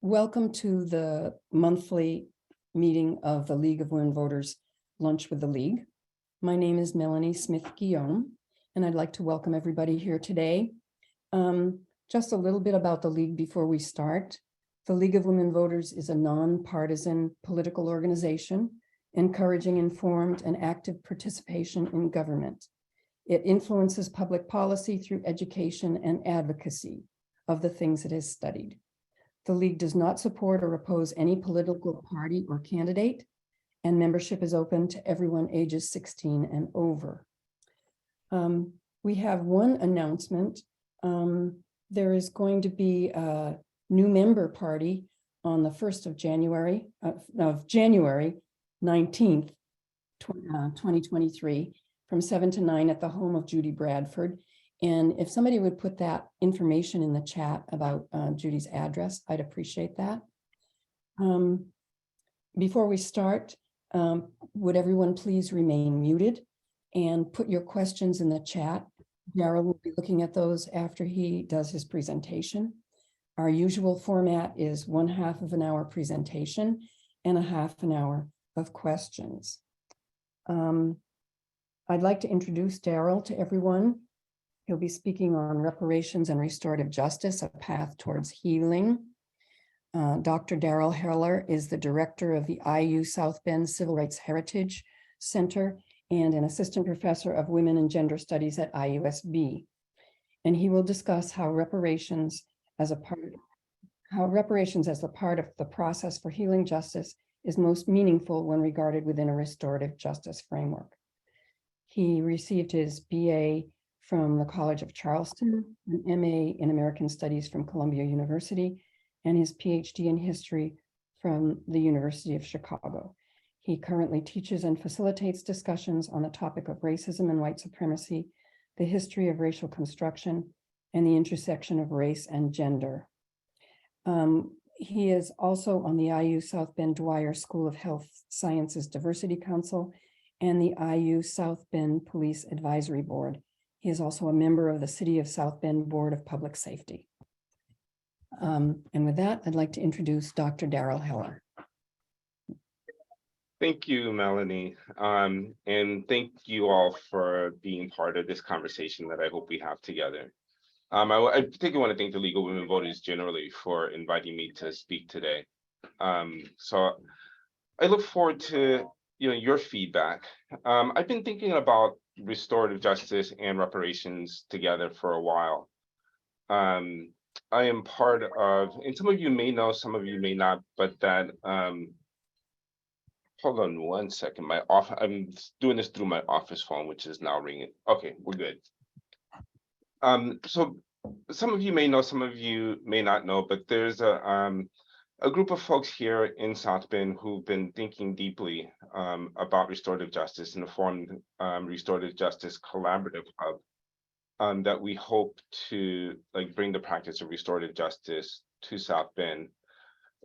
Welcome to the monthly meeting of the League of Women Voters Lunch with the League. My name is Melanie Smith-Guillaume, and I'd like to welcome everybody here today. Just a little bit about the League before we start. The League of Women Voters is a nonpartisan political organization encouraging informed and active participation in government. It influences public policy through education and advocacy of the things it has studied. The League does not support or oppose any political party or candidate, and membership is open to everyone ages 16 and over. We have one announcement. There is going to be a new member party on the 1st of January, January 19th, 2023, from 7 to 9 at the home of Judy Bradford. And if somebody would put that information in the chat about Judy's address, I'd appreciate that. Before we start, would everyone please remain muted and put your questions in the chat? Darryl will be looking at those after he does his presentation. Our usual format is 1/2 of an hour presentation and 1/2 an hour of questions. I'd like to introduce Darryl to everyone. He'll be speaking on reparations and restorative justice, a path towards healing. Dr. Daryl Heller is the director of the IU South Bend Civil Rights Heritage Center and an assistant professor of women and gender studies at IUSB. And he will discuss how reparations as a part of the process for healing justice is most meaningful when regarded within a restorative justice framework. He received his BA from the College of Charleston, an MA in American Studies from Columbia University, and his PhD in history from the University of Chicago. He currently teaches and facilitates discussions on the topic of racism and white supremacy, the history of racial construction, and the intersection of race and gender. He is also on the IU South Bend Dwyer School of Health Sciences Diversity Council and the IU South Bend Police Advisory Board. He is also a member of the City of South Bend Board of Public Safety. And with that, I'd like to introduce Dr. Daryl Heller. Thank you, Melanie. And thank you all for being part of this conversation that I hope we have together. I particularly want to thank the League of Women Voters generally for inviting me to speak today. So I look forward to your feedback. I've been thinking about restorative justice and reparations together for a while. I am part of, and some of you may know, some of you may not, but that, hold on one second, I'm doing this through my office phone, which is now ringing. Okay, we're good. So some of you may know, some of you may not know, but there's a group of folks here in South Bend who've been thinking deeply about restorative justice and formed Restorative Justice Collaborative Hub that we hope to bring the practice of restorative justice to South Bend.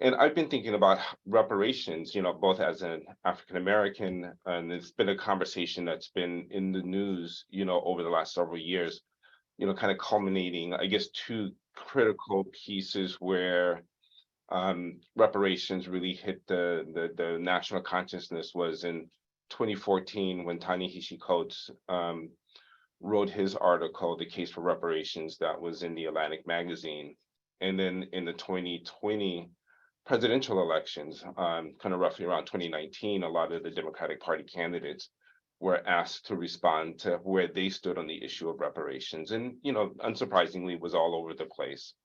And I've been thinking about reparations, both as an African American, and it's been a conversation that's been in the news, over the last several years, kind of culminating, I guess, two critical pieces where reparations really hit the national consciousness was in 2014 when Ta-Nehisi Coates wrote his article, The Case for Reparations, that was in the Atlantic magazine. And then in the 2020 presidential elections, kind of roughly around 2019, a lot of the Democratic Party candidates were asked to respond to where they stood on the issue of reparations. And, unsurprisingly, it was all over the place.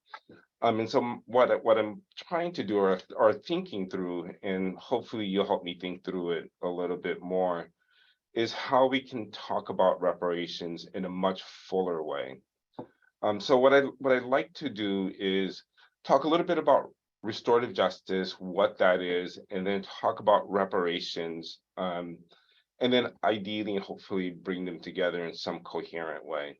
And so what I'm trying to do or thinking through, and hopefully you'll help me think through it a little bit more, is how we can talk about reparations in a much fuller way. So what I'd like to do is talk a little bit about restorative justice, what that is, and then talk about reparations, and then ideally and hopefully bring them together in some coherent way.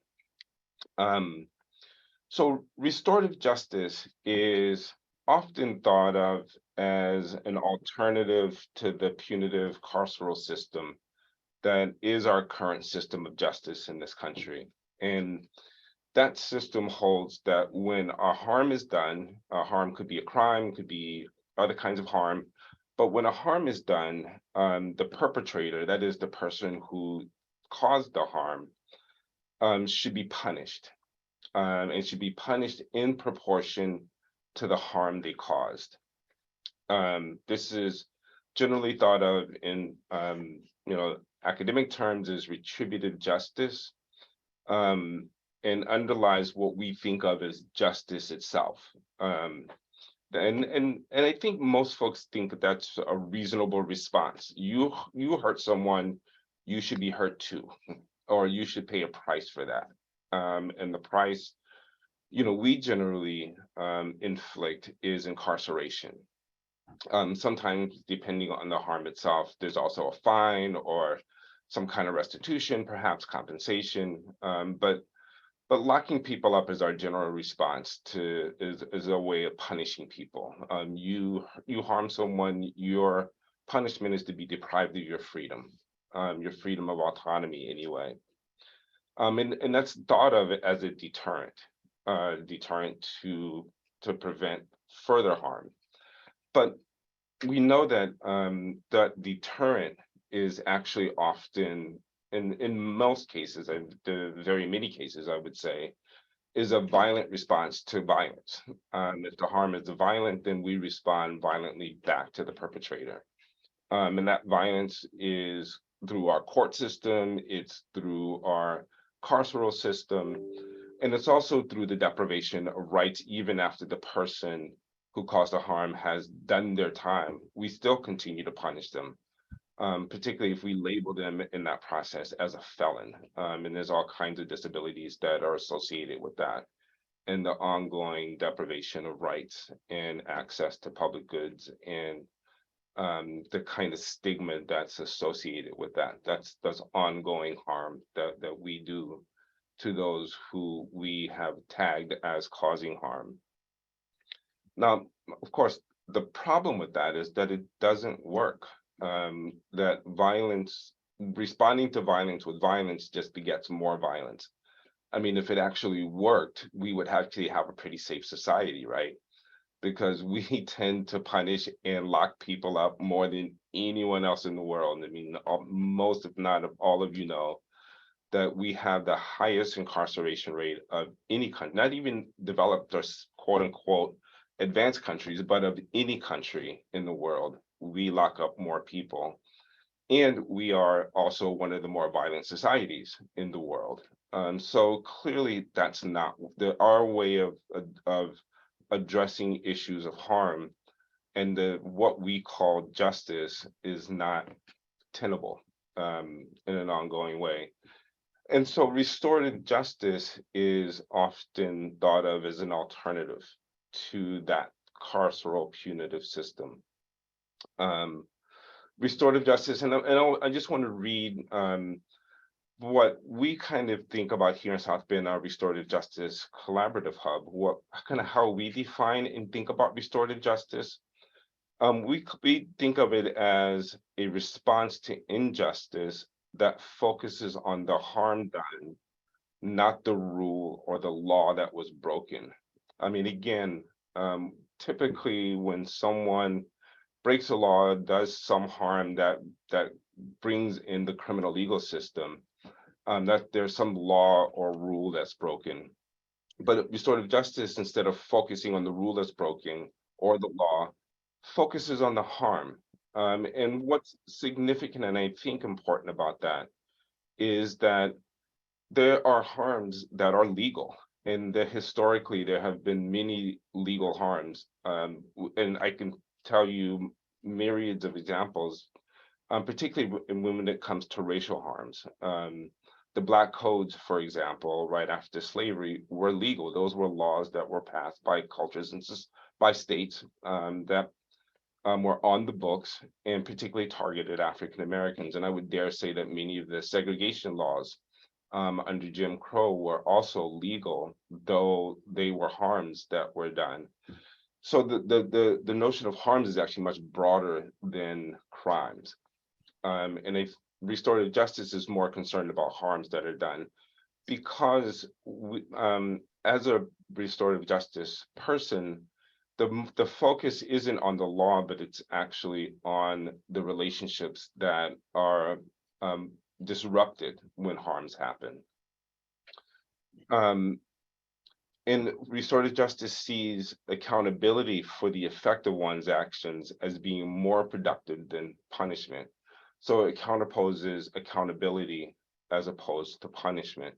So restorative justice is often thought of as an alternative to the punitive carceral system that is our current system of justice in this country. And that system holds that when a harm is done, a harm could be a crime, could be other kinds of harm, but when a harm is done, the perpetrator, that is the person who caused the harm, should be punished, and should be punished in proportion to the harm they caused. This is generally thought of in academic terms as retributive justice, and underlies what we think of as justice itself. And I think most folks think that that's a reasonable response. You hurt someone, you should be hurt too, or you should pay a price for that. And the price, we generally inflict is incarceration. Sometimes, depending on the harm itself, there's also a fine or some kind of restitution, perhaps compensation. But locking people up is our general response is a way of punishing people. You harm someone, your punishment is to be deprived of your freedom of autonomy anyway. And that's thought of as a deterrent to prevent further harm. But we know that that deterrent is actually often, in most cases, and the very many cases, I would say, is a violent response to violence. If the harm is violent, then we respond violently back to the perpetrator. And that violence is through our court system, it's through our carceral system, and it's also through the deprivation of rights, even after the person who caused the harm has done their time. We still continue to punish them, particularly if we label them in that process as a felon. And there's all kinds of disabilities that are associated with that, and the ongoing deprivation of rights and access to public goods, and the kind of stigma that's associated with that. That's ongoing harm that we do to those who we have tagged as causing harm. Now, of course, the problem with that is that it doesn't work. That violence, responding to violence with violence just begets more violence. I mean, if it actually worked, we would actually have a pretty safe society, right? Because we tend to punish and lock people up more than anyone else in the world. I mean, most, if not all of you know, that we have the highest incarceration rate of any country, not even developed or quote unquote advanced countries, but of any country in the world. We lock up more people. And we are also one of the more violent societies in the world. So clearly that's not our way of addressing issues of harm, and what we call justice is not tenable in an ongoing way. And so restorative justice is often thought of as an alternative to that carceral punitive system. Restorative justice, and I just want to read what we kind of think about here in South Bend, our Restorative Justice Collaborative Hub, what kind of how we define and think about restorative justice. We think of it as a response to injustice that focuses on the harm done, not the rule or the law that was broken. I mean, again, typically when someone breaks a law, does some harm that brings in the criminal legal system, that there's some law or rule that's broken. But restorative justice, instead of focusing on the rule that's broken or the law, focuses on the harm. And what's significant and I think important about that is that there are harms that are legal, and that historically there have been many legal harms. And I can tell you myriads of examples, particularly when it comes to racial harms. The Black codes, for example, right after slavery were legal. Those were laws that were passed by cultures and by states that were on the books and particularly targeted African Americans. And I would dare say that many of the segregation laws under Jim Crow were also legal, though they were harms that were done. So the notion of harms is actually much broader than crimes. And restorative justice is more concerned about harms that are done. because as a restorative justice person, the focus isn't on the law, but it's actually on the relationships that are disrupted when harms happen. And restorative justice sees accountability for the effect of one's actions as being more productive than punishment. So it counterposes accountability as opposed to punishment.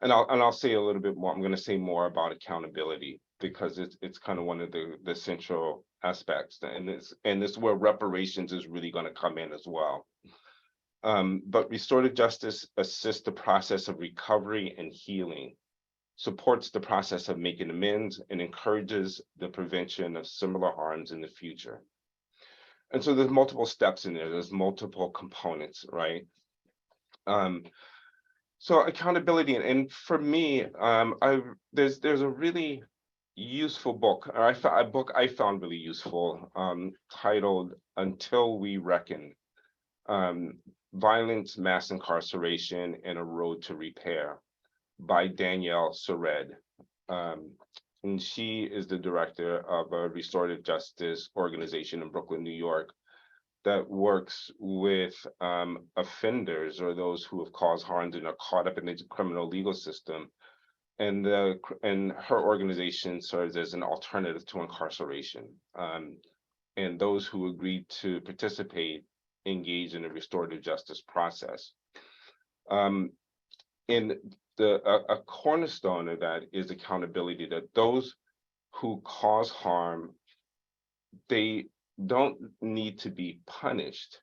And I'll say a little bit more. I'm going to say more about accountability because it's kind of one of the central aspects, and this is where reparations is really going to come in as well. But restorative justice assists the process of recovery and healing, supports the process of making amends, and encourages the prevention of similar harms in the future. And so there's multiple steps in there. There's multiple components, right? So accountability, and for me, there's a really useful book, or a book I found really useful, titled "Until We Reckon: Violence, Mass Incarceration, and a Road to Repair" by Danielle Sered. And she is the director of a restorative justice organization in Brooklyn, New York, that works with offenders or those who have caused harm and are caught up in the criminal legal system. And her organization serves as an alternative to incarceration. And those who agree to participate engage in the restorative justice process. And a cornerstone of that is accountability, that those who cause harm, they don't need to be punished,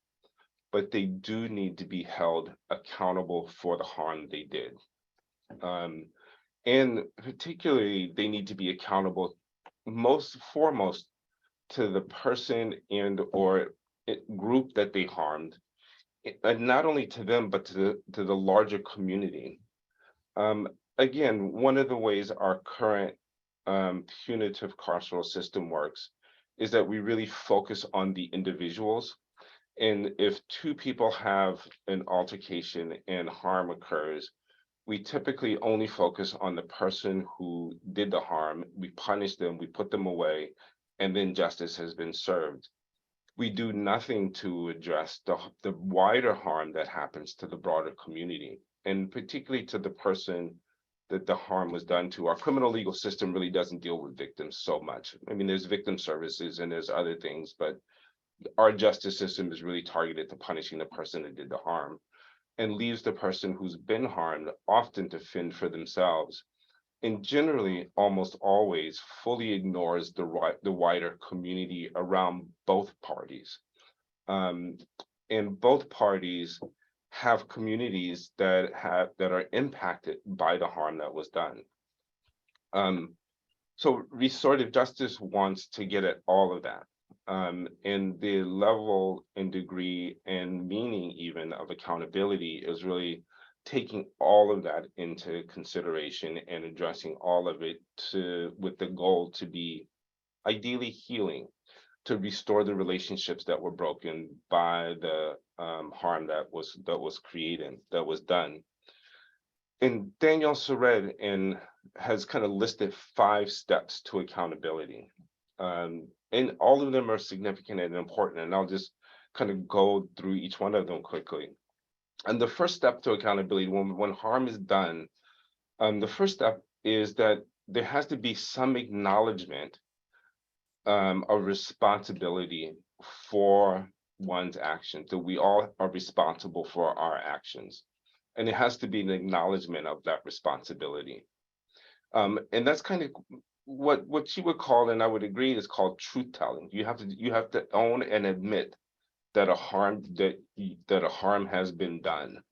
but they do need to be held accountable for the harm they did. And particularly, they need to be accountable most foremost to the person and or group that they harmed, and not only to them, but to the larger community. Again, one of the ways our current punitive carceral system works is that we really focus on the individuals. And if two people have an altercation and harm occurs, we typically only focus on the person who did the harm. We punish them, we put them away, and then justice has been served. We do nothing to address the wider harm that happens to the broader community, and particularly to the person that the harm was done to. Our criminal legal system really doesn't deal with victims so much. I mean, there's victim services and there's other things, but our justice system is really targeted to punishing the person that did the harm, and leaves the person who's been harmed often to fend for themselves, and generally, almost always, fully ignores the wider community around both parties. And both parties have communities that are impacted by the harm that was done. So restorative justice wants to get at all of that. And the level and degree and meaning even of accountability is really taking all of that into consideration and addressing all of it with the goal to be ideally healing, to restore the relationships that were broken by the harm that was created, that was done. And Danielle Sered has kind of listed 5 steps to accountability. And all of them are significant and important, and I'll just kind of go through each one of them quickly. And the first step to accountability, when harm is done, the first step is that there has to be some acknowledgement of responsibility for one's actions, that we all are responsible for our actions. And it has to be an acknowledgement of that responsibility. And that's kind of what she would call, and I would agree, is called truth telling. You have to own and admit that a harm has been done.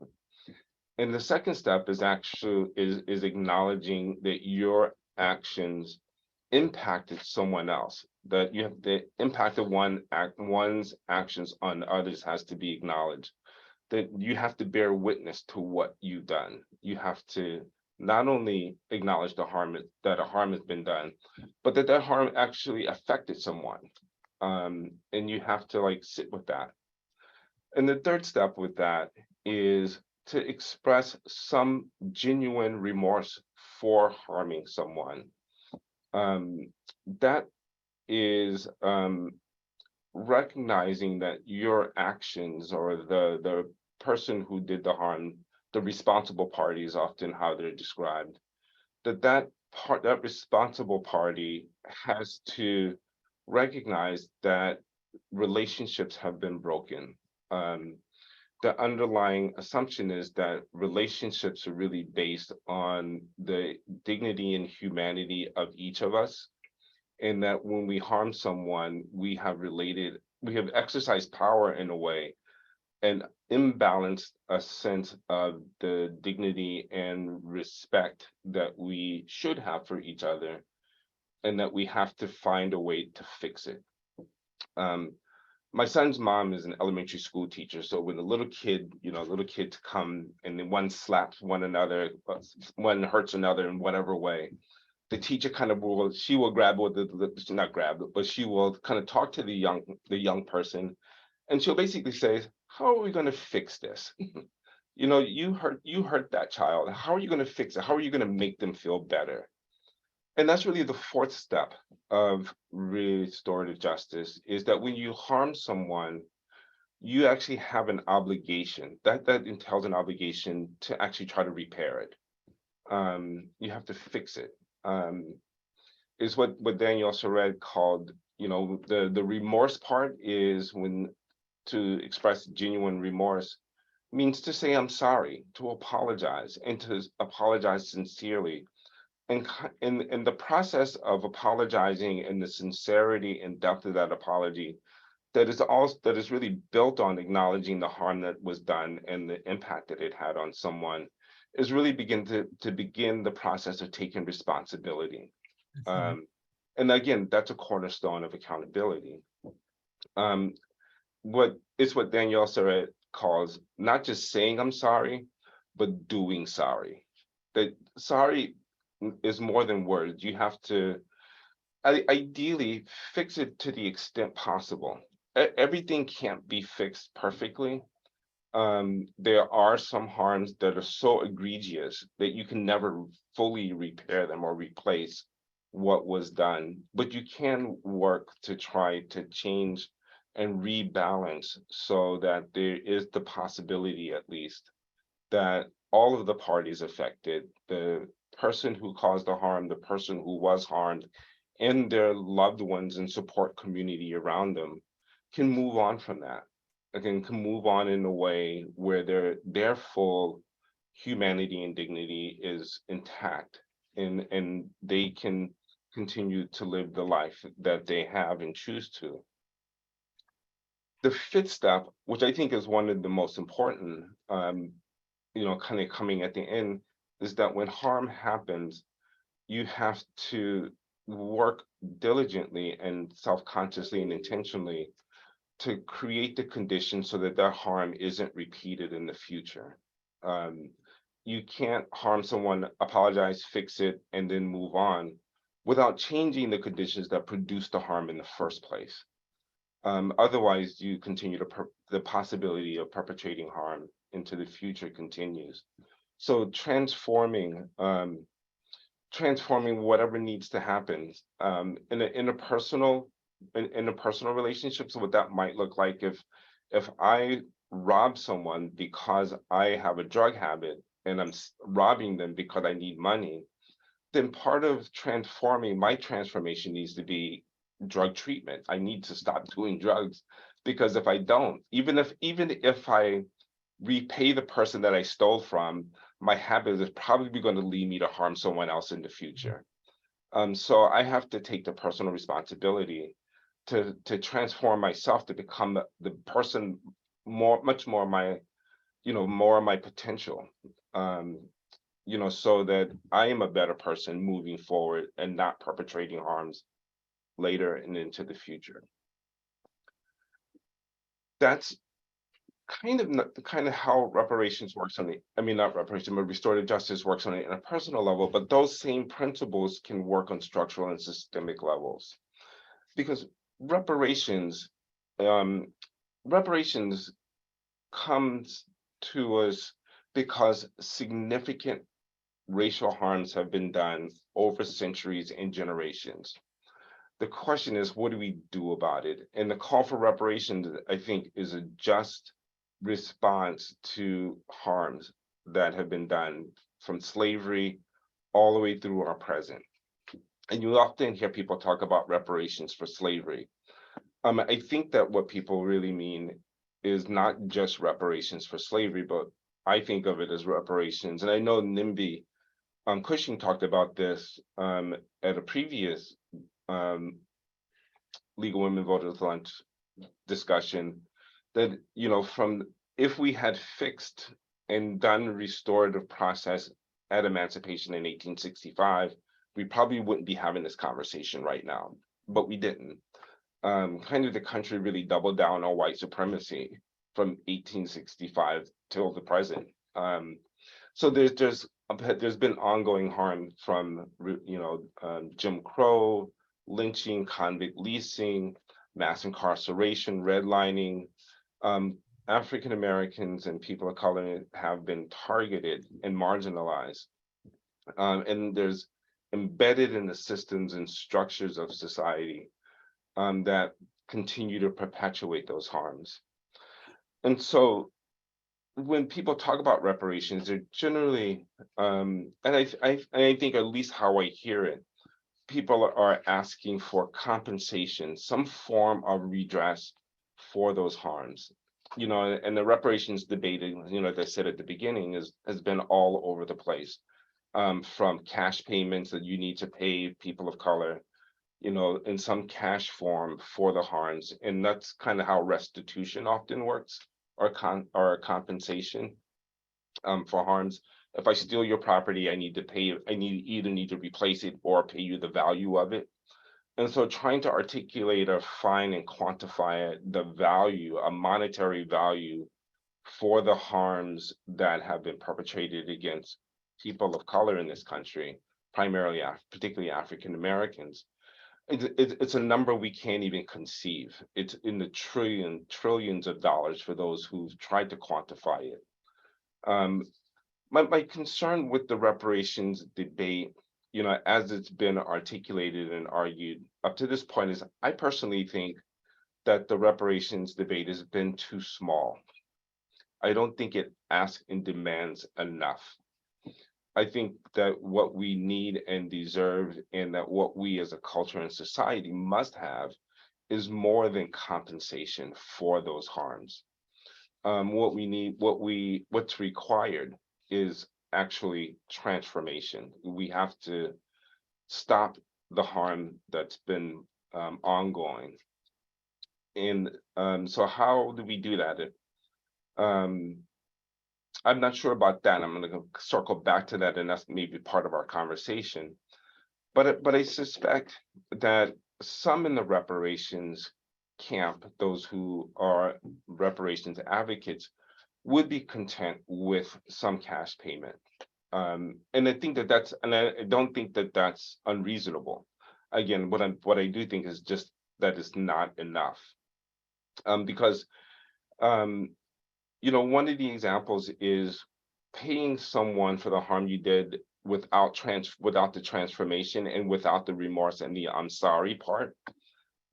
And the second step is acknowledging that your actions impacted someone else, that you have the impact of one's actions on others has to be acknowledged, that you have to bear witness to what you've done. You have to not only acknowledge that a harm has been done, but that harm actually affected someone. And you have to sit with that. And the third step with that is to express some genuine remorse for harming someone. That is recognizing that your actions, or the person who did the harm, the responsible party is often how they're described, that responsible party has to recognize that relationships have been broken. The underlying assumption is that relationships are really based on the dignity and humanity of each of us, and that when we harm someone, we have exercised power in a way and imbalanced a sense of the dignity and respect that we should have for each other, and that we have to find a way to fix it. My son's mom is an elementary school teacher, so when little kids come and then one slaps one another, one hurts another in whatever way, the teacher kind of she will grab with not grab, but she will kind of talk to the young person, and she'll basically say, how are we going to fix this? You hurt that child. How are you going to fix it? How are you going to make them feel better? And that's really the fourth step of restorative justice, is that when you harm someone, you actually have an obligation. That entails an obligation to actually try to repair it. You have to fix it. Is what Daniel Sored called, the remorse part is when to express genuine remorse means to say I'm sorry, to apologize, and to apologize sincerely. And in the process of apologizing, and the sincerity and depth of that apology, that is really built on acknowledging the harm that was done and the impact that it had on someone, is really begin the process of taking responsibility. And again, that's a cornerstone of accountability. What Danielle Surratt calls not just saying I'm sorry, but doing sorry. That sorry is more than words. You have to ideally fix it to the extent possible. Everything can't be fixed perfectly. There are some harms that are so egregious that you can never fully repair them or replace what was done, but you can work to try to change and rebalance so that there is the possibility, at least, that all of the parties affected, the person who caused the harm, the person who was harmed, and their loved ones and support community around them, can move on from that. Again, can move on in a way where their full humanity and dignity is intact, and they can continue to live the life that they have and choose to. The fifth step, which I think is one of the most important, kind of coming at the end, is that when harm happens, you have to work diligently and self-consciously and intentionally to create the conditions so that that harm isn't repeated in the future. You can't harm someone, apologize, fix it, and then move on without changing the conditions that produced the harm in the first place. Otherwise, you continue the possibility of perpetrating harm into the future continues. So transforming whatever needs to happen in a personal relationship. So what that might look like, if I rob someone because I have a drug habit and I'm robbing them because I need money, then part of my transformation needs to be drug treatment. I need to stop doing drugs, because if I don't, even if I repay the person that I stole from, my habit is probably going to lead me to harm someone else in the future. So I have to take the personal responsibility to transform myself to become the person much more my, more of my potential. So that I am a better person moving forward and not perpetrating harms later and into the future. That's kind of how reparations works not reparation, but restorative justice works on a personal level, but those same principles can work on structural and systemic levels. Because reparations comes to us because significant racial harms have been done over centuries and generations. The question is, what do we do about it? And the call for reparations, I think, is a just response to harms that have been done from slavery all the way through our present. And you often hear people talk about reparations for slavery. I think that what people really mean is not just reparations for slavery, but I think of it as reparations. And I know NIMBY Cushing talked about this at a previous League of Women Voters Lunch discussion, that, you know, from if we had fixed and done restorative process at emancipation in 1865, we probably wouldn't be having this conversation right now, but we didn't. Kind of the country really doubled down on white supremacy from 1865 till the present. So there's been ongoing harm from, you know, Jim Crow, lynching, convict leasing, mass incarceration, redlining. African Americans and people of color have been targeted and marginalized. And there's embedded in the systems and structures of society that continue to perpetuate those harms. And so when people talk about reparations, they're generally, and I think at least how I hear it, people are asking for compensation, some form of redress for those harms. You know, and the reparations debate, you know, as I said at the beginning, has been all over the place, from cash payments that you need to pay people of color, you know, in some cash form for the harms. And that's kind of how restitution often works, or compensation for harms. If I steal your property, I need to pay, either need to replace it or pay you the value of it. And so trying to articulate or find and quantify the value, a monetary value for the harms that have been perpetrated against people of color in this country, primarily, particularly African Americans, it's a number we can't even conceive. It's in the trillions of dollars for those who've tried to quantify it. My concern with the reparations debate, you know, as it's been articulated and argued up to this point, is I personally think that the reparations debate has been too small. I don't think it asks and demands enough. I think that what we need and deserve, and that what we as a culture and society must have, is more than compensation for those harms. What we need, what's required is actually transformation. We have to stop the harm that's been ongoing. And so how do we do that? I'm not sure about that. I'm going to circle back to that, and that's maybe part of our conversation. But I suspect that some in the reparations camp, those who are reparations advocates, would be content with some cash payment. And I think that and I don't think that that's unreasonable. Again, what I do think is just that it's not enough. Because you know, one of the examples is paying someone for the harm you did without the transformation and without the remorse and the I'm sorry part.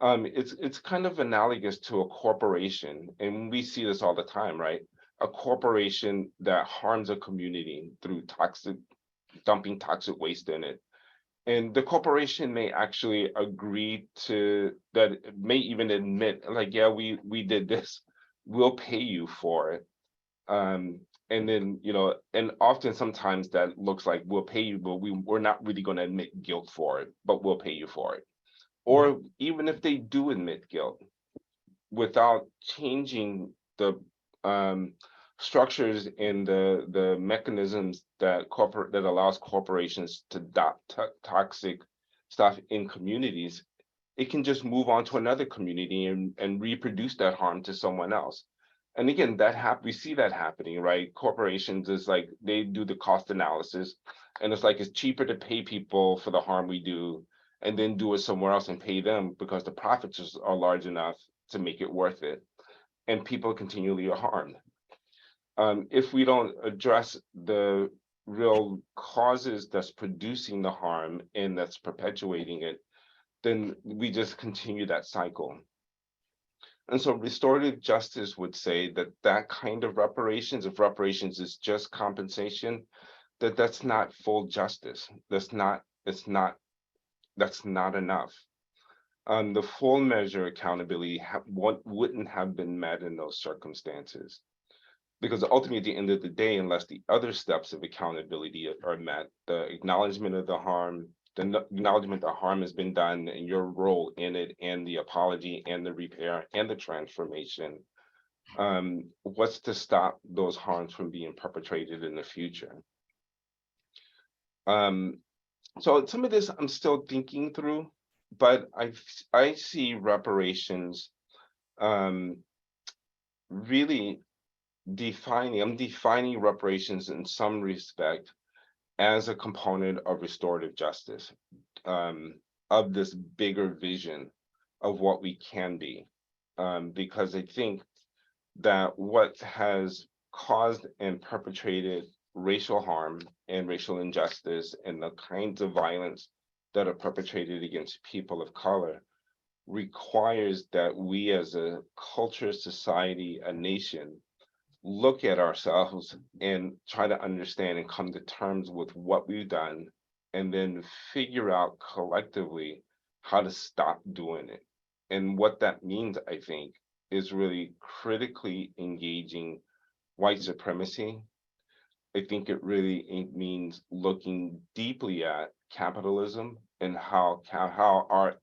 It's kind of analogous to a corporation, and we see this all the time, right? A corporation that harms a community through dumping toxic waste in it. And the corporation may actually agree to that, may even admit, like, yeah, we did this, we'll pay you for it. And then, you know, and often sometimes that looks like we'll pay you, but we're not really going to admit guilt for it, but we'll pay you for it. Or even if they do admit guilt, without changing the structures and the mechanisms that allows corporations to dump toxic stuff in communities, it can just move on to another community and reproduce that harm to someone else. And again, we see that happening, right? Corporations is like, they do the cost analysis, and it's like, it's cheaper to pay people for the harm we do and then do it somewhere else and pay them because the profits are large enough to make it worth it. And people continually are harmed. if we don't address the real causes that's producing the harm and that's perpetuating it, then we just continue that cycle. And so restorative justice would say that that kind of reparations, if reparations is just compensation, that's not full justice. That's not enough. The full measure accountability wouldn't have been met in those circumstances. Because ultimately, at the end of the day, unless the other steps of accountability are met, the acknowledgement of the harm, the acknowledgement that harm has been done and your role in it, and the apology and the repair and the transformation, what's to stop those harms from being perpetrated in the future? So some of this I'm still thinking through, but I see reparations really I'm defining reparations in some respect as a component of restorative justice, of this bigger vision of what we can be. Because I think that what has caused and perpetrated racial harm and racial injustice and the kinds of violence that are perpetrated against people of color requires that we as a culture, society, a nation, look at ourselves and try to understand and come to terms with what we've done, and then figure out collectively how to stop doing it. And what that means, I think, is really critically engaging white supremacy. I think it really means looking deeply at capitalism and how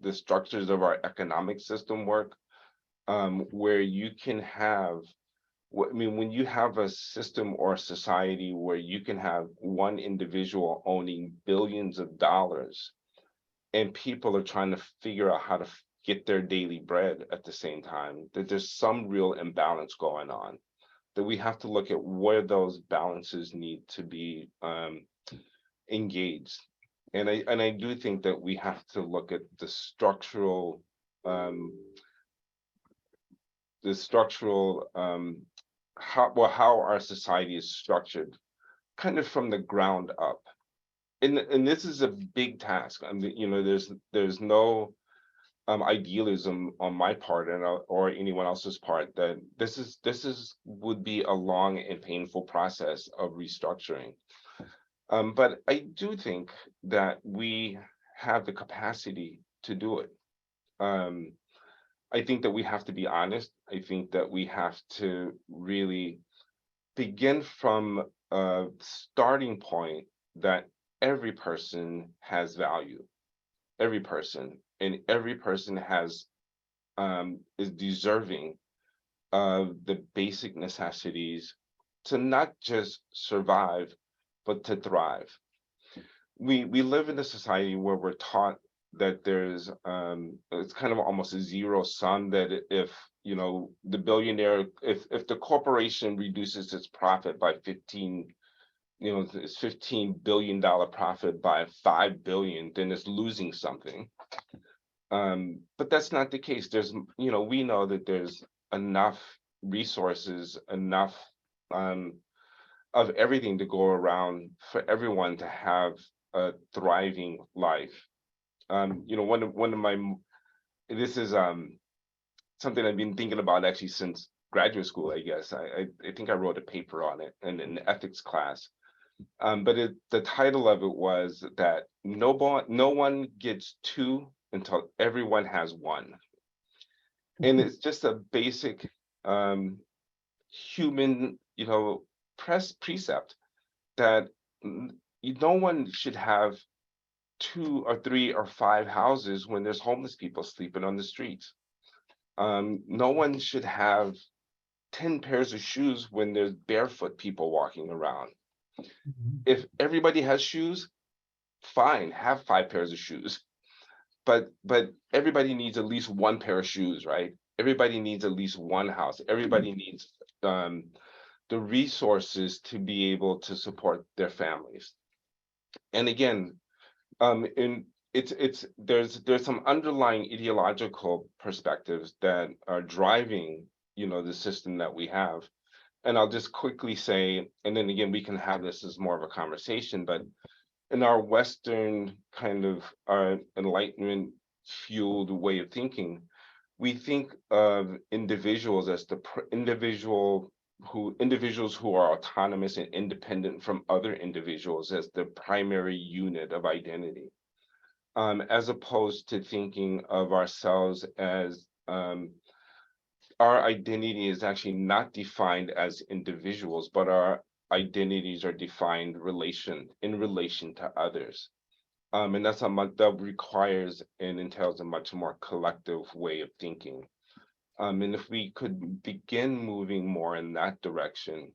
the structures of our economic system work, where you can have, I mean, when you have a system or a society where you can have one individual owning billions of dollars and people are trying to figure out how to get their daily bread at the same time, that there's some real imbalance going on, that we have to look at where those balances need to be engaged. And I do think that we have to look at the structural how our society is structured, kind of from the ground up. And this is a big task. I mean, there's no idealism on my part or anyone else's part that this would be a long and painful process of restructuring. But I do think that we have the capacity to do it. I think that we have to be honest. I think that we have to really begin from a starting point that every person has value, every person, and every person is deserving of the basic necessities to not just survive, but to thrive. We live in a society where we're taught that there's it's kind of almost a zero sum, that if the billionaire, if the corporation reduces its profit by 15, it's $15 billion profit by 5 billion, then it's losing something. But that's not the case. We know that there's enough resources, enough of everything to go around for everyone to have a thriving life. This is something I've been thinking about actually since graduate school, I guess. I think I wrote a paper on it in an ethics class. But the title of it was that no one gets two until everyone has one. And it's just a basic human, precept that no one should have 2 or 3 or 5 houses when there's homeless people sleeping on the streets. No one should have 10 pairs of shoes when there's barefoot people walking around. If everybody has shoes, fine, have 5 pairs of shoes. But everybody needs at least 1 pair of shoes, right? Everybody needs at least 1 house. Everybody needs the resources to be able to support their families. And again, there's some underlying ideological perspectives that are driving the system that we have, And I'll just quickly say, and then again, we can have this as more of a conversation, but in our Western kind of Enlightenment fueled way of thinking, we think of individuals as the individuals who are autonomous and independent from other individuals as the primary unit of identity, as opposed to thinking of ourselves as our identity is actually not defined as individuals, but our identities are defined in relation to others. And that's that requires and entails a much more collective way of thinking. And if we could begin moving more in that direction,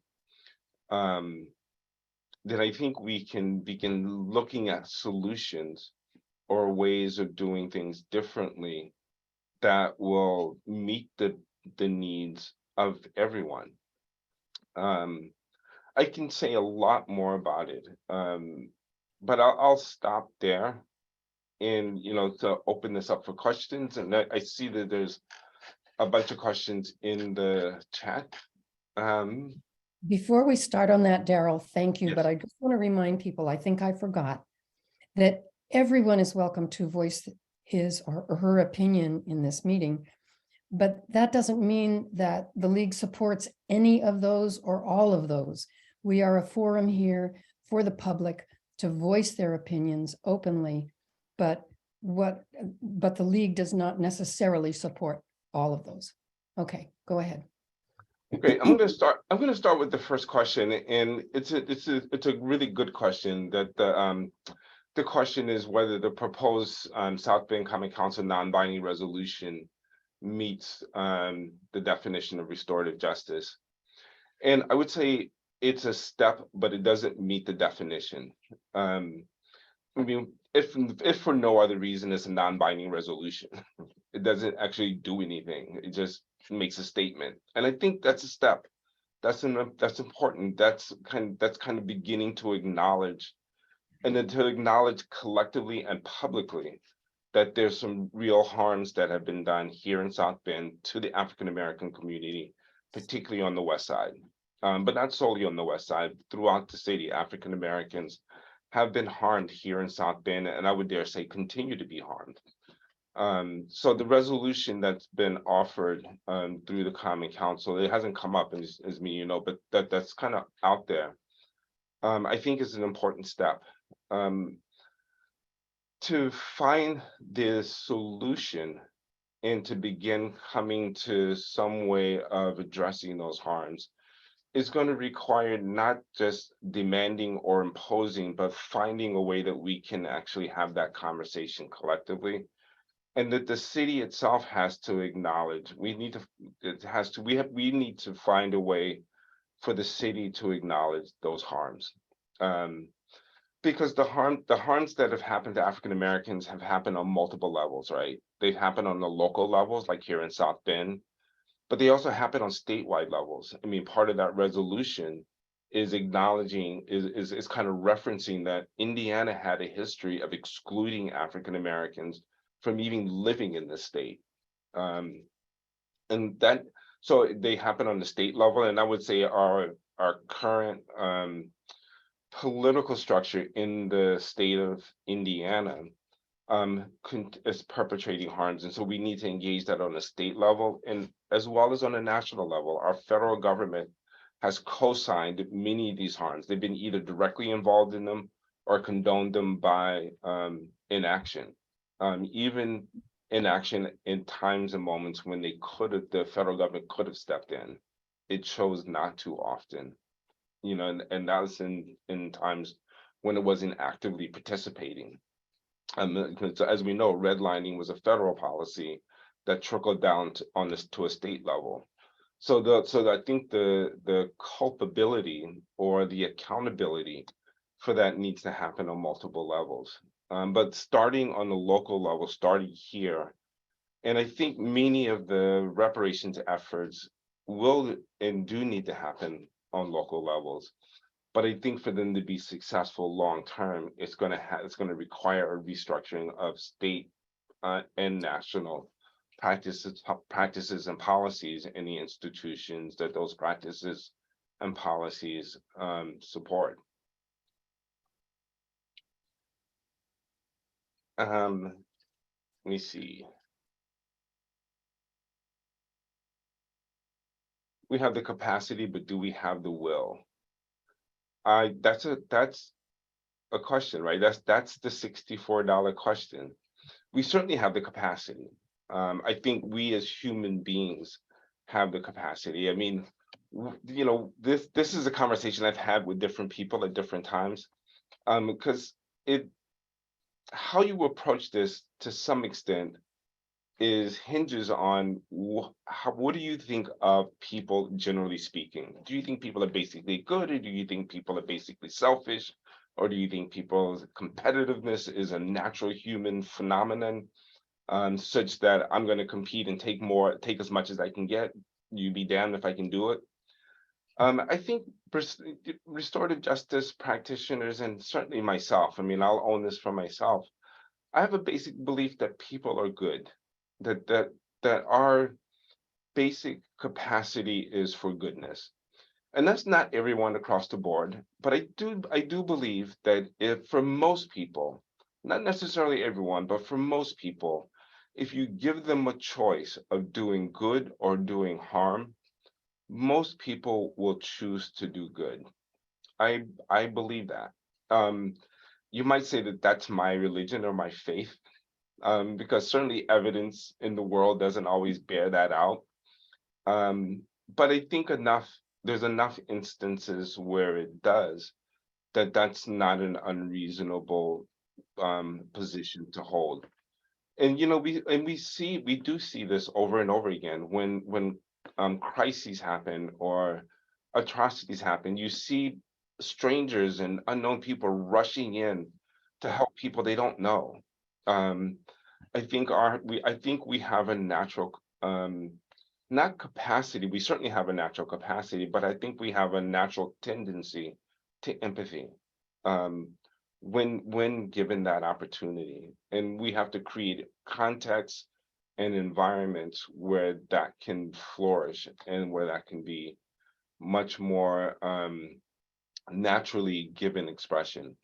then I think we can begin looking at solutions or ways of doing things differently that will meet the needs of everyone. I can say a lot more about it, but I'll stop there and, to open this up for questions. And I see that there's a bunch of questions in the chat. Before we start on that, Daryl, thank you, Yes. but I just want to remind people, I think I forgot, that everyone is welcome to voice his or her opinion in this meeting. But that doesn't mean that the league supports any of those or all of those. We are a forum here for the public to voice their opinions openly, but the league does not necessarily support all of those. Okay, go ahead. Okay, I'm going to start with the first question, and it's a really good question. That the question is whether the proposed South Bend Common Council non-binding resolution meets the definition of restorative justice. And I would say it's a step, but it doesn't meet the definition. I mean, if for no other reason, it's a non-binding resolution. It doesn't actually do anything. It just makes a statement, and I think that's a step. That's important. That's kind of beginning to acknowledge, and then to acknowledge collectively and publicly that there's some real harms that have been done here in South Bend to the African American community, particularly on the West Side, but not solely on the West Side. Throughout the city, African Americans have been harmed here in South Bend, and I would dare say continue to be harmed. So the resolution that's been offered through the Common Council, it hasn't come up as me, but that's kind of out there. I think is an important step. To find the solution and to begin coming to some way of addressing those harms is going to require not just demanding or imposing, but finding a way that we can actually have that conversation collectively, and that the city itself has to acknowledge. We need to find a way for the city to acknowledge those harms. Because the harms that have happened to African Americans have happened on multiple levels, right? They've happened on the local levels, like here in South Bend, but they also happen on statewide levels. I mean, part of that resolution is acknowledging, is kind of referencing that Indiana had a history of excluding African Americans from even living in the state. And that, so they happen on the state level, and I would say our current political structure in the state of Indiana is perpetrating harms, and so we need to engage that on a state level and as well as on a national level. Our federal government has co-signed many of these harms. They've been either directly involved in them or condoned them by inaction, even inaction in times and moments when the federal government could have stepped in. It chose not to often. And that was in times when it wasn't actively participating. Because as we know, redlining was a federal policy that trickled down to a state level. So I think the culpability or the accountability for that needs to happen on multiple levels. But starting on the local level, starting here, and I think many of the reparations efforts will and do need to happen on local levels. But I think for them to be successful long term, it's going to require a restructuring of state and national practices and policies in the institutions that those practices and policies support. Let me see. We have the capacity, but do we have the will? That's a question, right? That's the $64 question. We certainly have the capacity. I think we as human beings have the capacity. I mean, you know, this is a conversation I've had with different people at different times, because how you approach this to some extent hinges on what do you think of people generally speaking? Do you think people are basically good, or do you think people are basically selfish, or do you think people's competitiveness is a natural human phenomenon, such that I'm going to compete and take as much as I can get? You be damned if I can do it. I think restorative justice practitioners, and certainly myself, I mean, I'll own this for myself, I have a basic belief that people are good, that our basic capacity is for goodness. And that's not everyone across the board, but I do believe that if for most people, not necessarily everyone, but for most people, if you give them a choice of doing good or doing harm, most people will choose to do good. I believe that. You might say that that's my religion or my faith, because certainly evidence in the world doesn't always bear that out. But I think there's enough instances where it does, that's not an unreasonable position to hold. And you know, we do see this over and over again when crises happen or atrocities happen. You see strangers and unknown people rushing in to help people they don't know. Um, I think we have a natural not capacity, we certainly have a natural capacity, but I think we have a natural tendency to empathy, um, when given that opportunity. And we have to create contexts and environments where that can flourish and where that can be much more naturally given expression.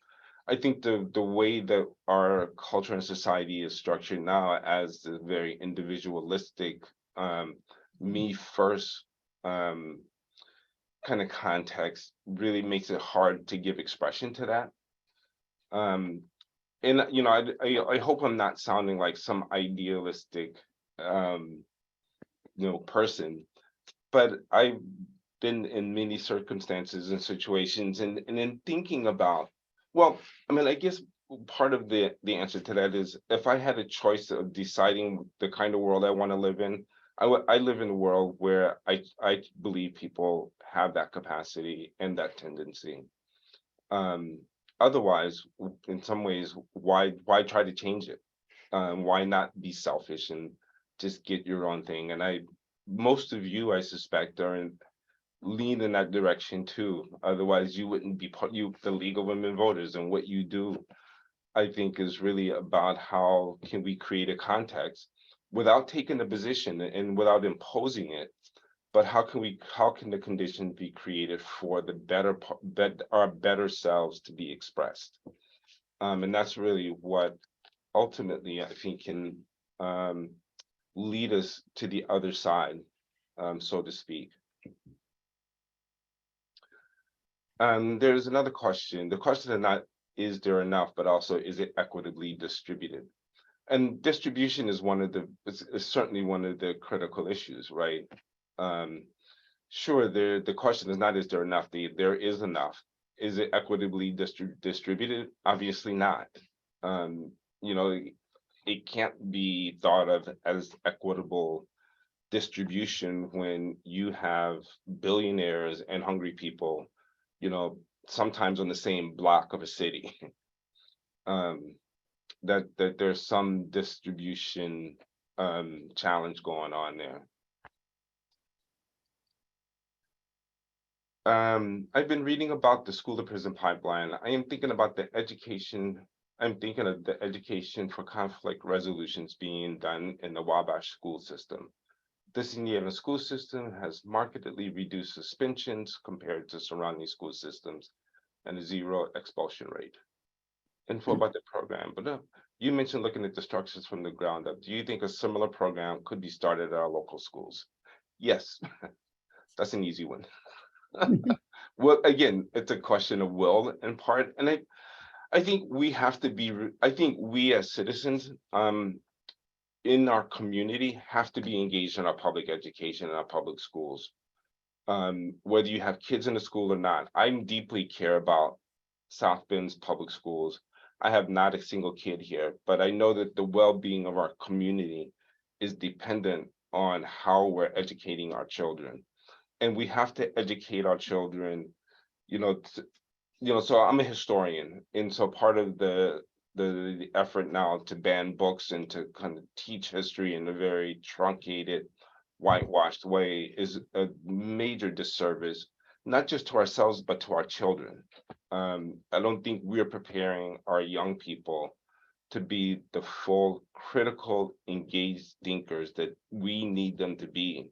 I think the way that our culture and society is structured now as the very individualistic, me first um, kind of context really makes it hard to give expression to that. Um, and you know, I hope I'm not sounding like some idealistic, um, person, but I've been in many circumstances and situations, and in thinking about, well, I mean, I guess part of the answer to that is if I had a choice of deciding the kind of world I want to live in, I live in a world where I believe people have that capacity and that tendency. Um, Otherwise, in some ways, why try to change it? Why not be selfish and just get your own thing? And most of you, I suspect, lean in that direction too. Otherwise, you wouldn't be the League of Women Voters, and what you do, I think, is really about how can we create a context without taking a position and without imposing it, but how can the condition be created for the our better selves to be expressed? And that's really what ultimately I think can lead us to the other side, so to speak. There's another question. The question is not, is there enough, but also, is it equitably distributed? And distribution is is certainly one of the critical issues, right? Sure, the question is not, is there enough? There is enough. Is it equitably distributed? Obviously not. You know, it can't be thought of as equitable distribution when you have billionaires and hungry people, you know, sometimes on the same block of a city. That there's some distribution challenge going on there. I've been reading about the school to prison pipeline. I am thinking about the education. I'm thinking of the education for conflict resolutions being done in the Wabash school system. this Indiana school system has markedly reduced suspensions compared to surrounding school systems and a zero expulsion rate. Info about the program, but you mentioned looking at the structures from the ground up. Do you think a similar program could be started at our local schools? Yes, that's an easy one. Well, again, it's a question of will in part, and I think we have to be. I think we as citizens, in our community, have to be engaged in our public education and our public schools. Whether you have kids in the school or not, I deeply care about South Bend's public schools. I have not a single kid here, but I know that the well-being of our community is dependent on how we're educating our children. And we have to educate our children, you know, so I'm a historian. And so part of the effort now to ban books and to kind of teach history in a very truncated, whitewashed way is a major disservice, not just to ourselves, but to our children. I don't think we're preparing our young people to be the full critical, engaged thinkers that we need them to be,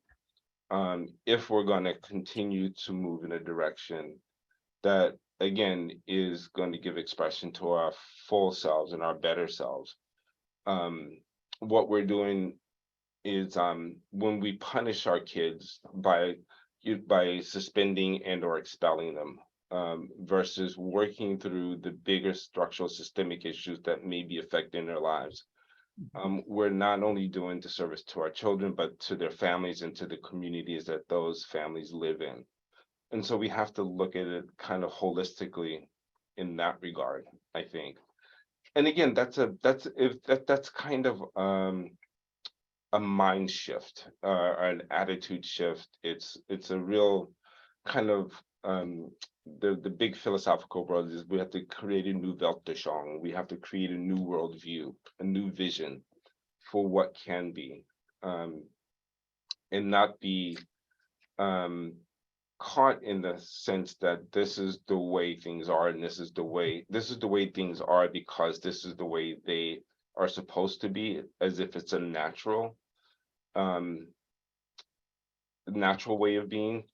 if we're going to continue to move in a direction that, again, is going to give expression to our full selves and our better selves. What we're doing is, when we punish our kids by suspending and or expelling them, versus working through the bigger structural systemic issues that may be affecting their lives. We're not only doing disservice to our children, but to their families and to the communities that those families live in. And so we have to look at it kind of holistically in that regard, I think. And again, that's kind of a mind shift, an attitude shift. It's a real kind of, the big philosophical world is we have to create a new Weltanschauung. We have to create a new worldview, a new vision for what can be, and not be caught in the sense that this is the way things are, and this is the way things are because this is the way they are supposed to be, as if it's a natural way of being.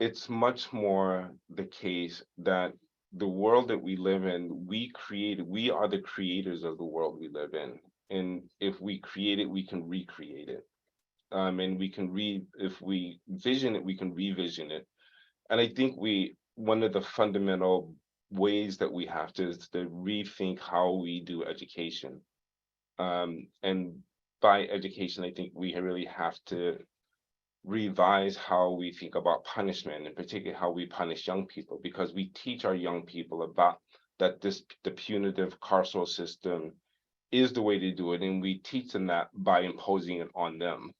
It's much more the case that the world that we live in, we are the creators of the world we live in. And if we create it, we can recreate it. And we can if we vision it, we can revision it. And I think one of the fundamental ways that we have to is to rethink how we do education. And by education, I think we really have to revise how we think about punishment, and particularly how we punish young people, because we teach our young people about that the punitive carceral system is the way to do it, and we teach them that by imposing it on them.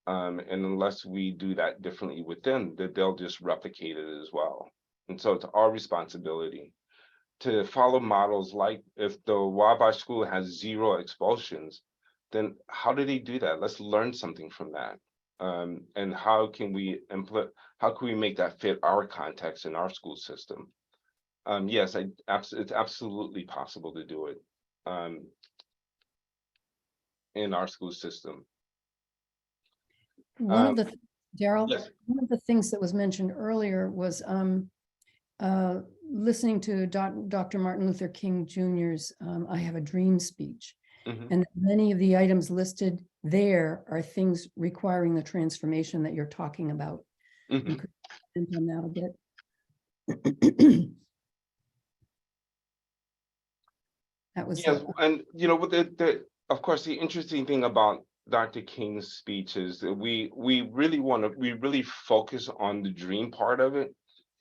And unless we do that differently with them, that they'll just replicate it as well. And so it's our responsibility to follow models like, if the Wabash school has 0 expulsions, then how do they do that? Let's learn something from that. And how can we make that fit our context in our school system? Yes, it's absolutely possible to do it in our school system. One of the, Daryl, yes. one of the things that was mentioned earlier was listening to Dr. Martin Luther King Jr.'s I Have a Dream speech. And many of the items listed there are things requiring the transformation that you're talking about. You could comment on that a bit. That was yes, and of course, the interesting thing about Dr. King's speech is that we really focus on the dream part of it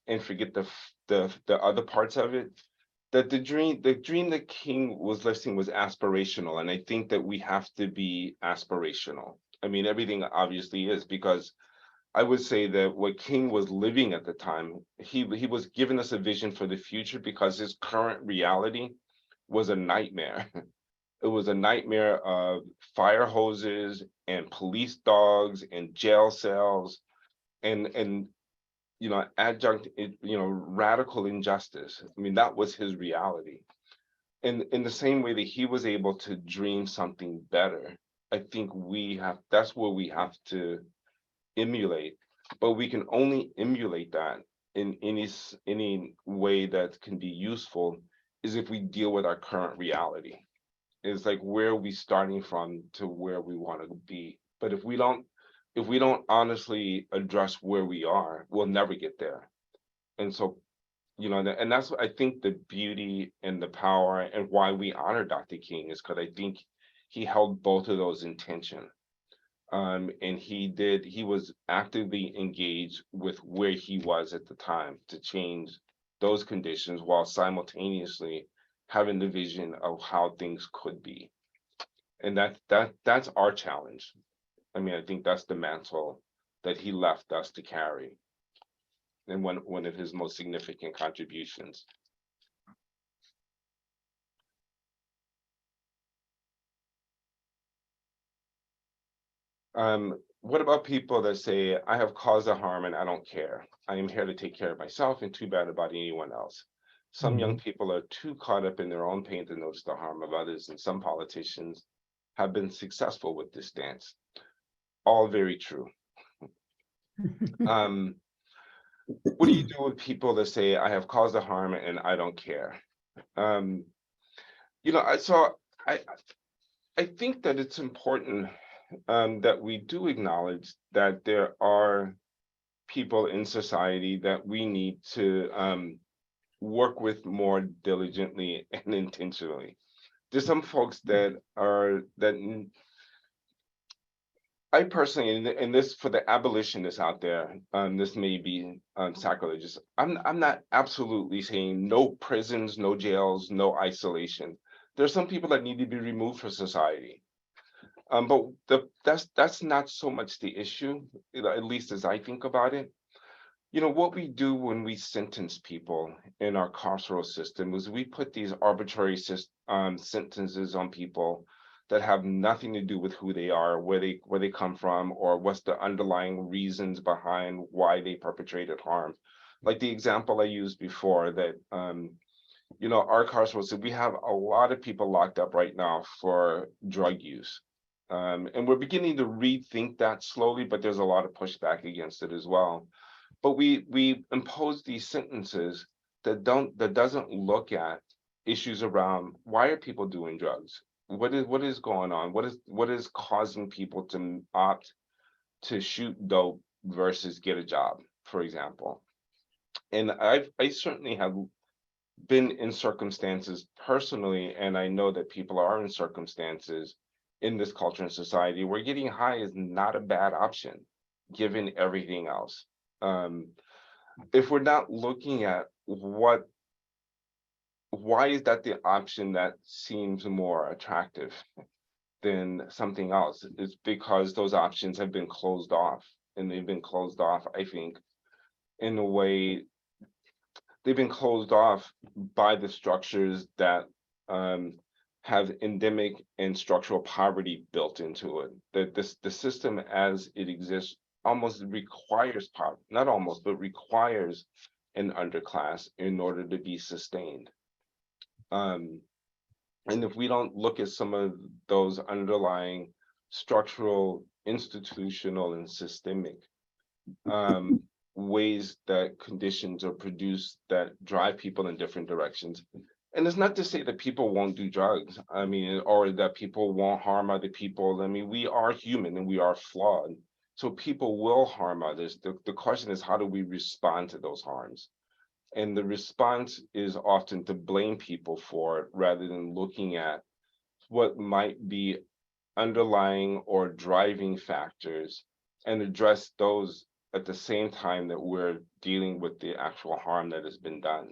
and forget the other parts of it. That the dream that King was listing was aspirational, and I think that we have to be aspirational. I mean, everything obviously is, because I would say that what King was living at the time, he was giving us a vision for the future, because his current reality was a nightmare. It was a nightmare of fire hoses and police dogs and jail cells and adjunct, radical injustice. I mean, that was his reality. And in the same way that he was able to dream something better, I think that's where we have to emulate, but we can only emulate that in any way that can be useful is if we deal with our current reality. It's like, where are we starting from to where we want to be? But if we don't honestly address where we are, we'll never get there. And so, and that's what I think the beauty and the power and why we honor Dr. King is, because I think he held both of those in tension. And he was actively engaged with where he was at the time to change those conditions while simultaneously having the vision of how things could be. And that's our challenge. I mean, I think that's the mantle that he left us to carry, and one of his most significant contributions. What about people that say, I have caused a harm and I don't care. I am here to take care of myself and too bad about anyone else. Some young people are too caught up in their own pain to notice the harm of others, and some politicians have been successful with this stance. All very true. What do you do with people that say, I have caused a harm and I don't care? So I think that it's important that we do acknowledge that there are people in society that we need to work with more diligently and intentionally. There's some folks that I personally, and this for the abolitionists out there, this may be sacrilegious. I'm not absolutely saying no prisons, no jails, no isolation. There's some people that need to be removed from society. But that's not so much the issue, at least as I think about it. What we do when we sentence people in our carceral system is we put these arbitrary sentences on people that have nothing to do with who they are, where they come from, or what's the underlying reasons behind why they perpetrated harm. Like the example I used before, that our carceral system, we have a lot of people locked up right now for drug use. And we're beginning to rethink that slowly, but there's a lot of pushback against it as well. But we impose these sentences that doesn't look at issues around, why are people doing drugs? What is going on? What is causing people to opt to shoot dope versus get a job, for example? And I certainly have been in circumstances personally, and I know that people are in circumstances in this culture and society where getting high is not a bad option, given everything else. If we're not looking at why is that the option that seems more attractive than something else, it's because those options have been closed off, and they've been closed off, I think, in a way, they've been closed off by the structures that have endemic and structural poverty built into it. That the system as it exists almost requires poverty, not almost, but requires an underclass in order to be sustained. And if we don't look at some of those underlying structural, institutional, and systemic ways that conditions are produced that drive people in different directions. And it's not to say that people won't do drugs, I mean, or that people won't harm other people. I mean, we are human and we are flawed. So people will harm others. The question is, how do we respond to those harms? And the response is often to blame people for it rather than looking at what might be underlying or driving factors and address those at the same time that we're dealing with the actual harm that has been done.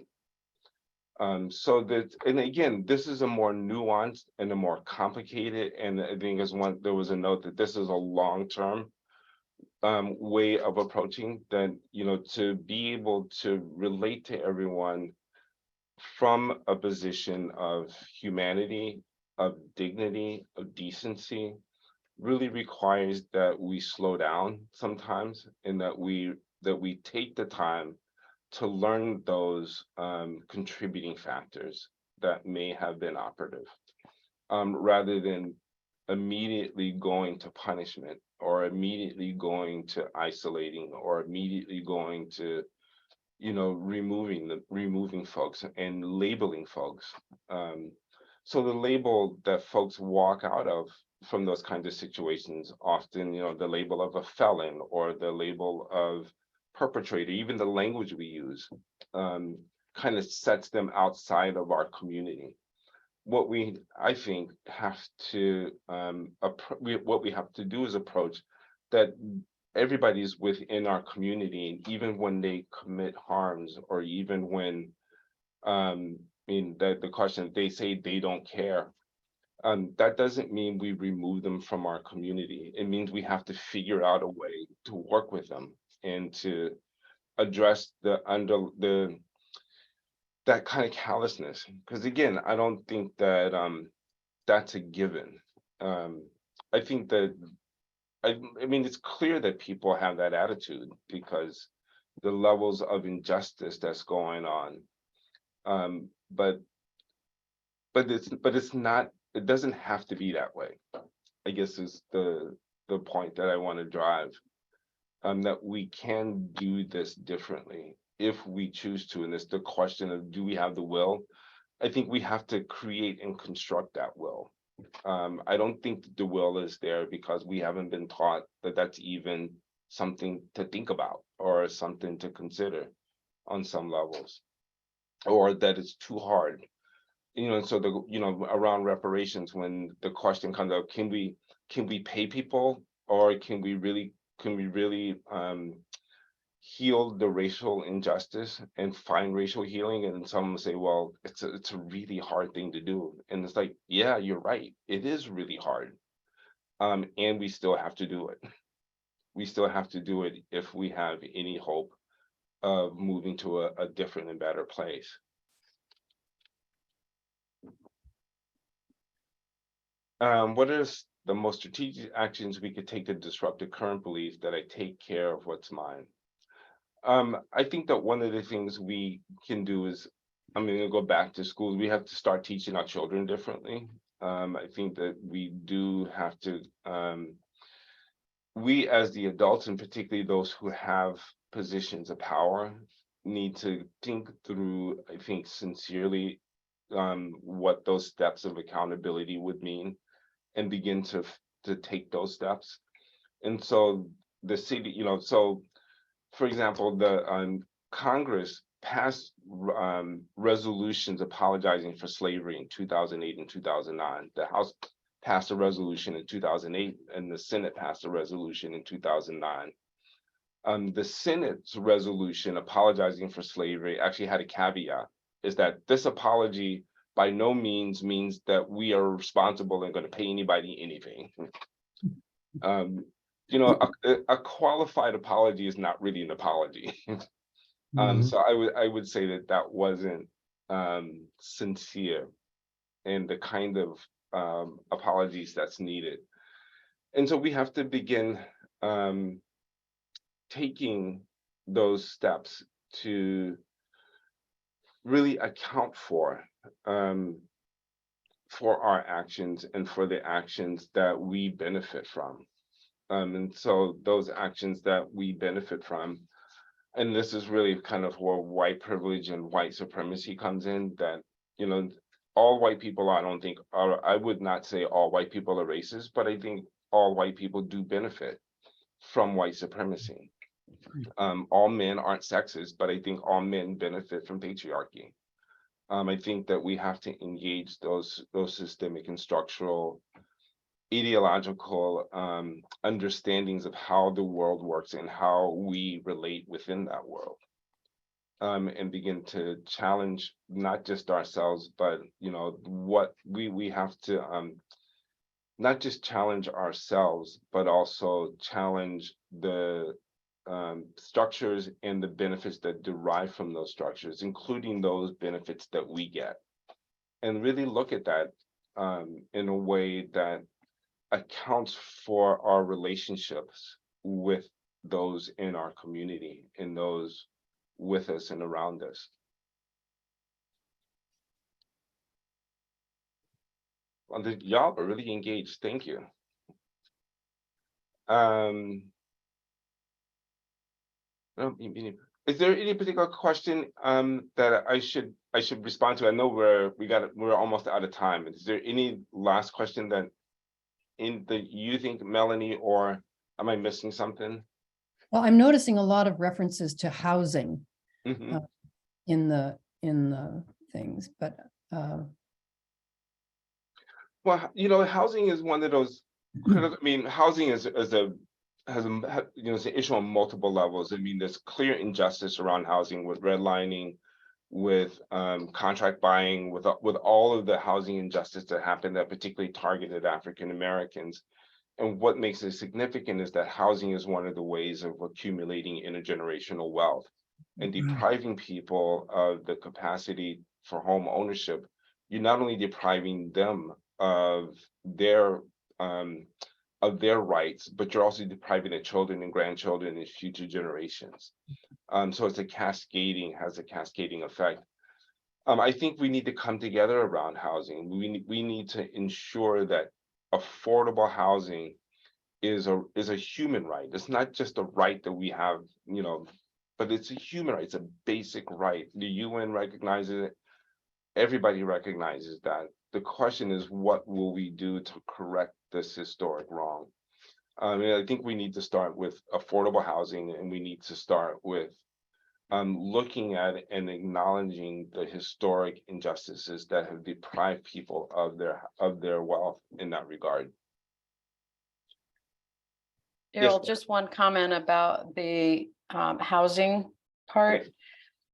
So that, and again, this is a more nuanced and a more complicated, and I think there was a note that this is a long-term way of approaching that, to be able to relate to everyone from a position of humanity, of dignity, of decency, really requires that we slow down sometimes, and that we take the time to learn those contributing factors that may have been operative, rather than immediately going to punishment, or immediately going to isolating, or immediately going to, removing folks and labeling folks. So the label that folks walk out of from those kinds of situations, often, the label of a felon or the label of perpetrator, even the language we use, kind of sets them outside of our community. What I think, have to what we have to do is approach that everybody's within our community, and even when they commit harms, or even when the question, they say they don't care, that doesn't mean we remove them from our community. It means we have to figure out a way to work with them and to address that kind of callousness. Because again, I don't think that that's a given. I think that I mean, it's clear that people have that attitude because the levels of injustice that's going on. But it's not. It doesn't have to be that way, I guess, is the point that I want to drive. That we can do this differently if we choose to. And it's the question of, do we have the will? I think we have to create and construct that will. I don't think the will is there because we haven't been taught that that's even something to think about or something to consider on some levels, or that it's too hard. And so around reparations, when the question comes up, can we pay people, or can we really heal the racial injustice and find racial healing? And some say, well, it's a really hard thing to do. And it's like, yeah, you're right, it is really hard. And we still have to do it. We still have to do it if we have any hope of moving to a different and better place. What are the most strategic actions we could take to disrupt the current belief that I take care of what's mine? I think that one of the things we can do is, I'm going to go back to schools. We have to start teaching our children differently. I think that we do have to, we as the adults, and particularly those who have positions of power, need to think through, I think, sincerely, what those steps of accountability would mean, and begin to take those steps. And so the city, so for example, the Congress passed resolutions apologizing for slavery in 2008 and 2009. The House passed a resolution in 2008, and the Senate passed a resolution in 2009. The Senate's resolution apologizing for slavery actually had a caveat, is that this apology by no means means that we are responsible and going to pay anybody anything. A qualified apology is not really an apology. So I would say that wasn't sincere in the kind of apologies that's needed. And so we have to begin taking those steps to really account for our actions and for the actions that we benefit from. And so those actions that we benefit from, and this is really kind of where white privilege and white supremacy comes in, that, all white people, I don't think are, I would not say all white people are racist, but I think all white people do benefit from white supremacy. All men aren't sexist, but I think all men benefit from patriarchy. I think that we have to engage those systemic and structural ideological understandings of how the world works and how we relate within that world, and begin to challenge not just ourselves, but what we have to not just challenge ourselves, but also challenge the structures and the benefits that derive from those structures, including those benefits that we get, and really look at that in a way that accounts for our relationships with those in our community and those with us and around us. Y'all are really engaged. Thank you. Is there any particular question that I should respond to? I know we're almost out of time. Is there any last question that you think, Melanie, or am I missing something? Well, I'm noticing a lot of references to housing Mm-hmm. in the things, but Well, housing is one of those critical. I mean, housing has an issue on multiple levels. I mean, there's clear injustice around housing with redlining, with contract buying, with all of the housing injustice that happened that particularly targeted African Americans. And what makes it significant is that housing is one of the ways of accumulating intergenerational wealth and depriving people of the capacity for home ownership. You're not only depriving them of their rights, but you're also depriving their children and grandchildren and future generations. So has a cascading effect. I think we need to come together around housing. We need to ensure that affordable housing is a human right. It's not just a right that we have, but it's a human right. It's a basic right. The UN recognizes it. Everybody recognizes that. The question is, what will we do to correct this historic wrong? I think we need to start with affordable housing, and we need to start with looking at and acknowledging the historic injustices that have deprived people of their wealth in that regard. Daryl, Yes. just one comment about the housing part.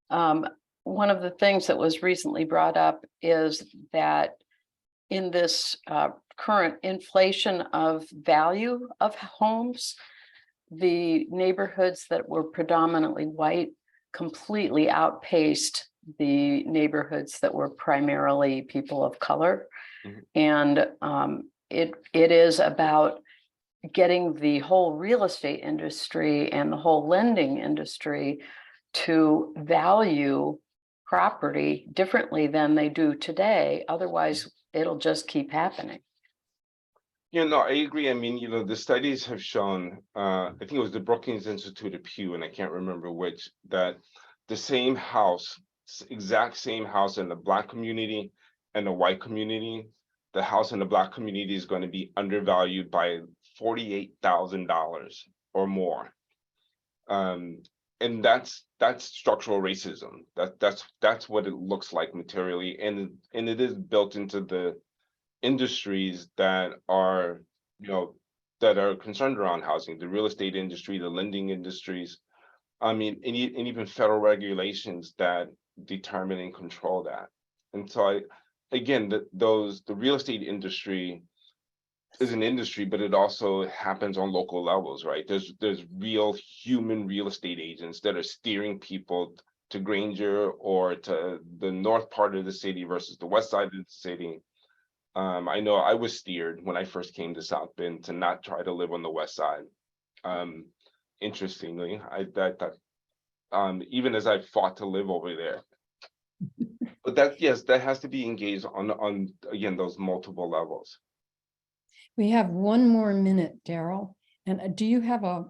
One of the things that was recently brought up is that in this current inflation of value of homes, the neighborhoods that were predominantly white completely outpaced the neighborhoods that were primarily people of color. Mhm. And it is about getting the whole real estate industry and the whole lending industry to value property differently than they do today. Otherwise, it'll just keep happening. I agree. I mean, the studies have shown, I think it was the Brookings Institute of Pew, and I can't remember which, that the same house, exact same house in the Black community and the white community, the house in the Black community is going to be undervalued by $48,000 or more. And that's structural racism. That's what it looks like materially, and it is built into the industries that are concerned around housing, the real estate industry, the lending industries. I mean, and even federal regulations that determine and control that. And so the real estate industry is an industry, but it also happens on local levels, right? There's real human real estate agents that are steering people to Granger or to the north part of the city versus the west side of the city. I know I was steered when I first came to South Bend to not try to live on the west side. Interestingly, even as I fought to live over there. But that has to be engaged on again those multiple levels. we have one more minute, Daryl. And do you have a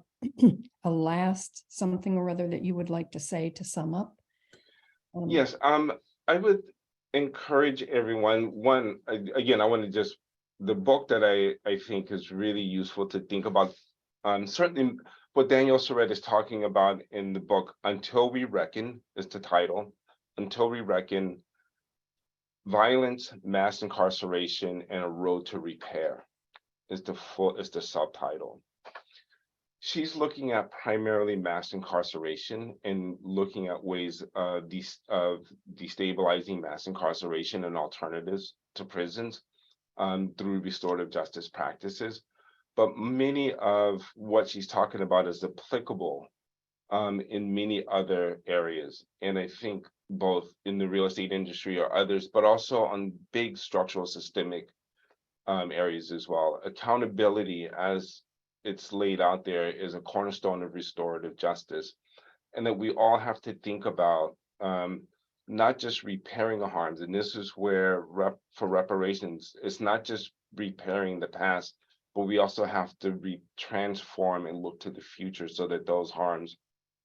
last something or other that you would like to say to sum up? Yes, I would encourage everyone. Again, I want to just, the book that I think is really useful to think about, certainly what Daniel Surratt is talking about in the book, Until We Reckon, is the title. Until We Reckon, Violence, Mass Incarceration, and a Road to Repair is the subtitle. She's looking at primarily mass incarceration and looking at ways of destabilizing mass incarceration and alternatives to prisons through restorative justice practices. But many of what she's talking about is applicable in many other areas. And I think both in the real estate industry or others, but also on big structural systemic areas as well. Accountability, as it's laid out there, is a cornerstone of restorative justice, and that we all have to think about not just repairing the harms, and this is where for reparations, it's not just repairing the past, but we also have to transform and look to the future so that those harms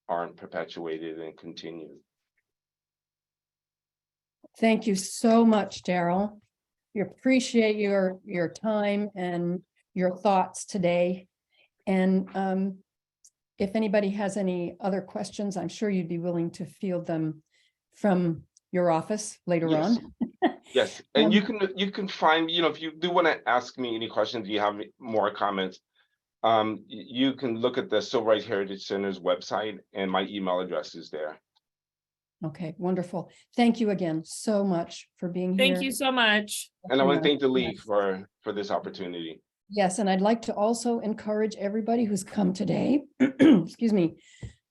aren't perpetuated and continued. Thank you so much, Daryl. We appreciate your time and your thoughts today. And if anybody has any other questions, I'm sure you'd be willing to field them from your office later Yes. on. Yes, and you can find, if you do want to ask me any questions, you have more comments, you can look at the Civil Rights Heritage Center's website, and my email address is there. Okay, wonderful. Thank you again so much for being here. Thank you so much. And I want to thank the Yes. League for this opportunity. Yes, and I'd like to also encourage everybody who's come today, excuse me,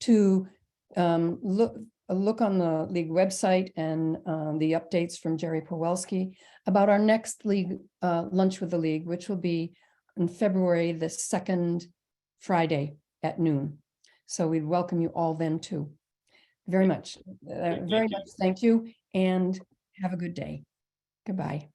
to look on the League website and the updates from Jerry Pawelski about our next League Lunch with the League, which will be on February the 2nd Friday at noon. So we'd welcome you all then too. Very much. Thank Very you. much. Thank you and have a good day. Goodbye.